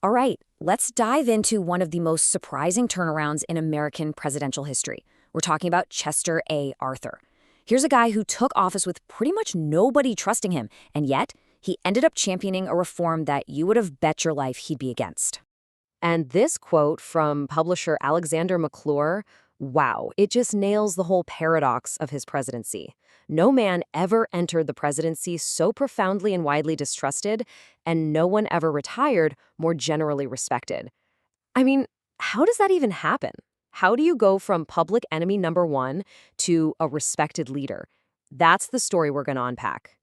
All right, let's dive into one of the most surprising turnarounds in American presidential history. We're talking about Chester A. Arthur. Here's a guy who took office with pretty much nobody trusting him, and yet he ended up championing a reform that you would have bet your life he'd be against. And this quote from publisher Alexander McClure, wow, it just nails the whole paradox of his presidency. No man ever entered the presidency so profoundly and widely distrusted, and no one ever retired more generally respected. I mean, how does that even happen? How do you go from public enemy number one to a respected leader? That's the story we're going to unpack.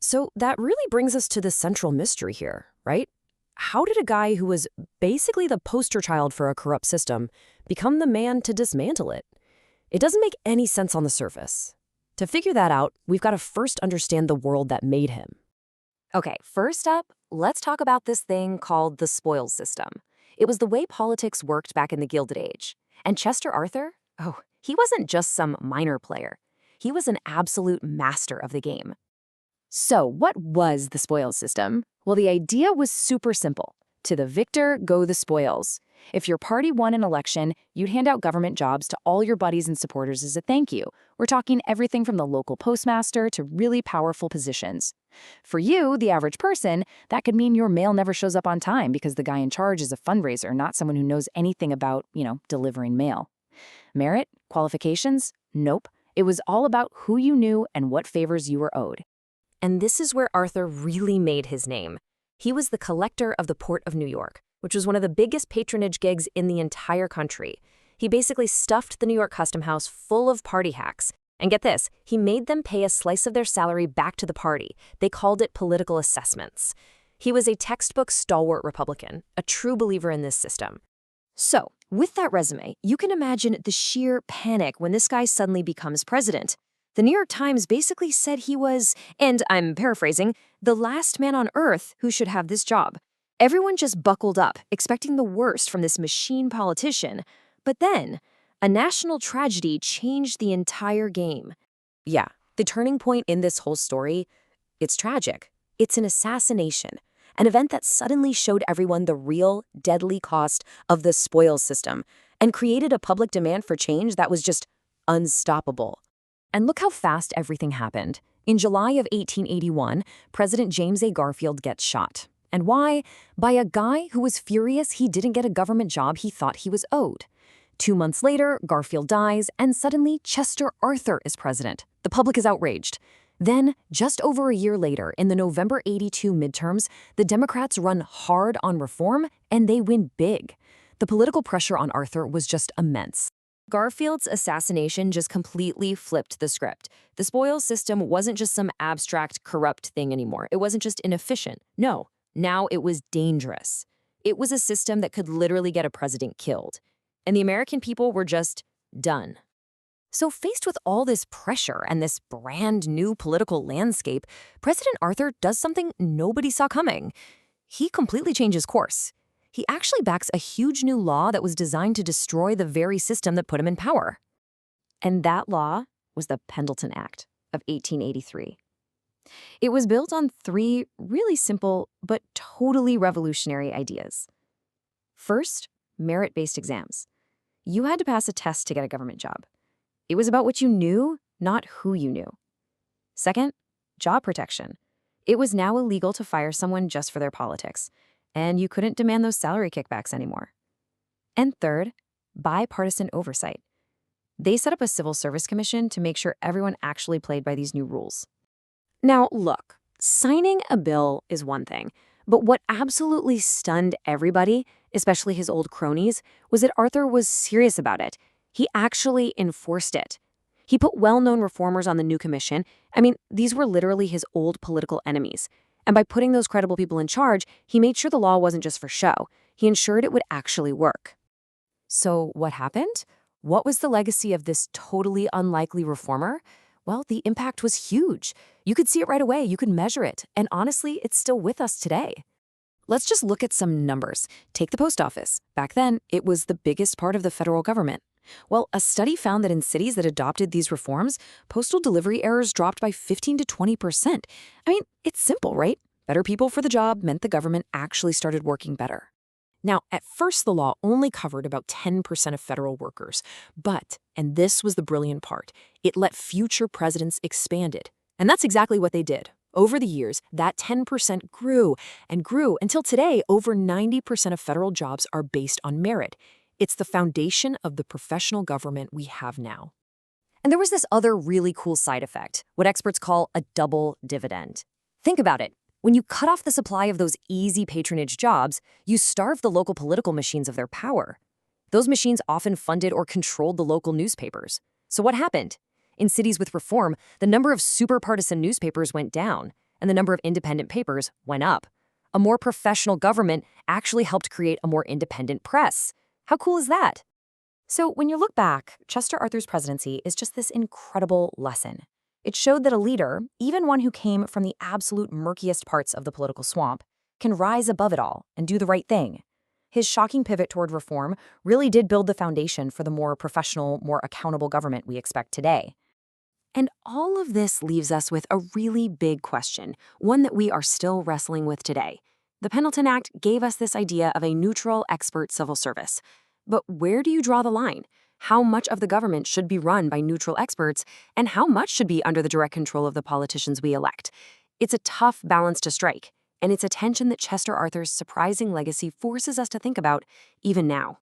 So that really brings us to the central mystery here, right? How did a guy who was basically the poster child for a corrupt system become the man to dismantle it? It doesn't make any sense on the surface. To figure that out, we've got to first understand the world that made him. Okay, first up, let's talk about this thing called the spoils system. It was the way politics worked back in the Gilded Age. And Chester Arthur? Oh, he wasn't just some minor player. He was an absolute master of the game. So, what was the spoils system? Well, the idea was super simple. To the victor go the spoils. If your party won an election, you'd hand out government jobs to all your buddies and supporters as a thank you. We're talking everything from the local postmaster to really powerful positions. For you, the average person, that could mean your mail never shows up on time because the guy in charge is a fundraiser, not someone who knows anything about, delivering mail. Merit? Qualifications? Nope. It was all about who you knew and what favors you were owed. And this is where Arthur really made his name. He was the collector of the Port of New York, which was one of the biggest patronage gigs in the entire country. He basically stuffed the New York Custom House full of party hacks. And get this, he made them pay a slice of their salary back to the party. They called it political assessments. He was a textbook stalwart Republican, a true believer in this system. So, with that resume, you can imagine the sheer panic when this guy suddenly becomes president. The New York Times basically said he was, and I'm paraphrasing, the last man on earth who should have this job. Everyone just buckled up, expecting the worst from this machine politician. But then, a national tragedy changed the entire game. Yeah, the turning point in this whole story, it's tragic. It's an assassination, an event that suddenly showed everyone the real, deadly cost of the spoils system and created a public demand for change that was just unstoppable. And look how fast everything happened. In July of 1881, President James A. Garfield gets shot. And why? By a guy who was furious he didn't get a government job he thought he was owed. 2 months later, Garfield dies, and suddenly Chester Arthur is president. The public is outraged. Then, just over a year later, in the November '82 midterms, the Democrats run hard on reform, and they win big. The political pressure on Arthur was just immense. Garfield's assassination just completely flipped the script. The spoils system wasn't just some abstract, corrupt thing anymore. It wasn't just inefficient. No, now it was dangerous. It was a system that could literally get a president killed. And the American people were just done. So faced with all this pressure and this brand new political landscape, President Arthur does something nobody saw coming. He completely changes course. He actually backs a huge new law that was designed to destroy the very system that put him in power. And that law was the Pendleton Act of 1883. It was built on 3 really simple but totally revolutionary ideas. First, merit-based exams. You had to pass a test to get a government job. It was about what you knew, not who you knew. Second, job protection. It was now illegal to fire someone just for their politics, and you couldn't demand those salary kickbacks anymore. And third, bipartisan oversight. They set up a civil service commission to make sure everyone actually played by these new rules. Now, look, signing a bill is one thing, but what absolutely stunned everybody, especially his old cronies, was that Arthur was serious about it. He actually enforced it. He put well-known reformers on the new commission. I mean, these were literally his old political enemies. And by putting those credible people in charge, he made sure the law wasn't just for show. He ensured it would actually work. So what happened? What was the legacy of this totally unlikely reformer? Well, the impact was huge. You could see it right away. You could measure it. And honestly, it's still with us today. Let's just look at some numbers. Take the post office. Back then, it was the biggest part of the federal government. Well, a study found that in cities that adopted these reforms, postal delivery errors dropped by 15 to 20%. I mean, it's simple, right? Better people for the job meant the government actually started working better. Now, at first, the law only covered about 10% of federal workers. But, and this was the brilliant part, it let future presidents expand it. And that's exactly what they did. Over the years, that 10% grew and grew until today, over 90% of federal jobs are based on merit. It's the foundation of the professional government we have now. And there was this other really cool side effect, what experts call a double dividend. Think about it. When you cut off the supply of those easy patronage jobs, you starve the local political machines of their power. Those machines often funded or controlled the local newspapers. So what happened? In cities with reform, the number of super-partisan newspapers went down, and the number of independent papers went up. A more professional government actually helped create a more independent press. How cool is that? So when you look back, Chester Arthur's presidency is just this incredible lesson. It showed that a leader, even one who came from the absolute murkiest parts of the political swamp, can rise above it all and do the right thing. His shocking pivot toward reform really did build the foundation for the more professional, more accountable government we expect today. And all of this leaves us with a really big question, one that we are still wrestling with today. The Pendleton Act gave us this idea of a neutral, expert civil service. But where do you draw the line? How much of the government should be run by neutral experts, and how much should be under the direct control of the politicians we elect? It's a tough balance to strike, and it's a tension that Chester Arthur's surprising legacy forces us to think about even now.